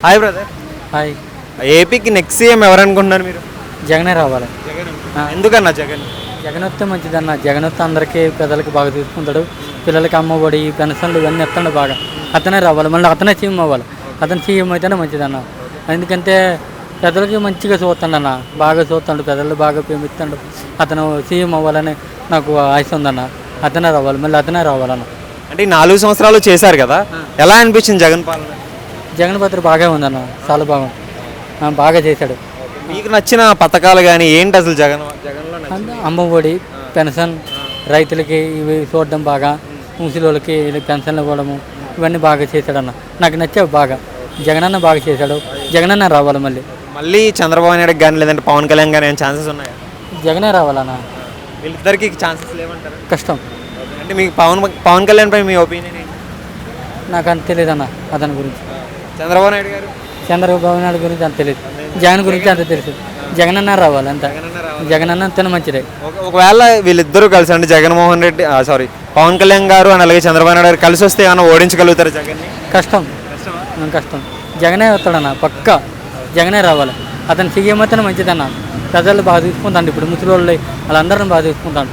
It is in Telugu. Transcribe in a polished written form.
Hi brother. హాయ్. ఏపీకి నెక్స్ట్ సీఎం ఎవరు అనుకుంటున్నారు మీరు? జగనే రావాలి. జగన్. ఎందుకన్నా జగన్? జగన్ వస్తే మంచిదన్న. జగన్ వస్తే అందరికీ పెద్దలకి బాగా చూసుకుంటాడు. పిల్లలకి అమ్మఒడి పెన్షన్లు ఇవన్నీ ఎత్తండి బాగా. అతనే రావాలి, మళ్ళీ అతనే సీఎం అవ్వాలి. అతను సీఎం అయితేనే మంచిదన్న. ఎందుకంటే పెద్దలకి మంచిగా చూస్తాడన్న, బాగా చూస్తాడు, పెద్దలు బాగా ప్రేమిస్తాడు. అతను సీఎం అవ్వాలని నాకు ఆశ ఉందన్న. అతనే రావాలి, మళ్ళీ అతనే రావాలన్న. అంటే ఈ 4 సంవత్సరాలు చేశారు కదా, ఎలా అనిపించింది జగన్ పాలన? జగన్ పాత్ర బాగా ఉందన్న, చాలా బాగా బాగా చేశాడు. మీకు నచ్చిన పథకాలు కానీ ఏంటి అసలు జగన్లో నచ్చింది? అమ్మఒడి పెన్షన్, రైతులకి ఇవి చూడడం బాగా, ముసలిళ్ళకి పెన్షన్లు ఇవ్వడము, ఇవన్నీ బాగా చేశాడన్న. నాకు నచ్చావు బాగా. జగనన్న బాగా చేశాడు. జగనన్న రావాలి మళ్ళీ. మళ్ళీ చంద్రబాబు నాయుడుకి కానీ లేదంటే పవన్ కళ్యాణ్ కానీ ఏమైనా ఛాన్సెస్ ఉన్నాయా? జగనే రావాలన్న. వీళ్ళిద్దరికి ఛాన్సెస్ లేవంటారు? కష్టం. అంటే మీకు పవన్ కళ్యాణ్ పై మీ ఒపీనియన్ ఏంటి? నాకు అంత తెలియదన్న అతని గురించి. చంద్రబాబు నాయుడు గారు? చంద్రబాబు నాయుడు గురించి అంత తెలియదు. జగన్ గురించి అంత తెలుసు. జగనన్న రావాలి అంత. జగనన్న అంతనే మంచిదే. ఒకవేళ వీళ్ళిద్దరూ కలిసి అంటే జగన్మోహన్ రెడ్డి పవన్ కళ్యాణ్ గారు అని అలాగే చంద్రబాబు నాయుడు గారు కలిసి వస్తే ఏమైనా ఓడించగలుగుతారు జగన్ని? కష్టం. కష్టం. జగనే వస్తాడన్న పక్క. జగనే రావాలి. అతను సీఎం అయితేనే మంచిదన్న. ప్రజలు బాగా చూసుకుంటాడు. ఇప్పుడు ముసలి వాళ్ళు వాళ్ళందరిని బాగా చూసుకుంటాడు.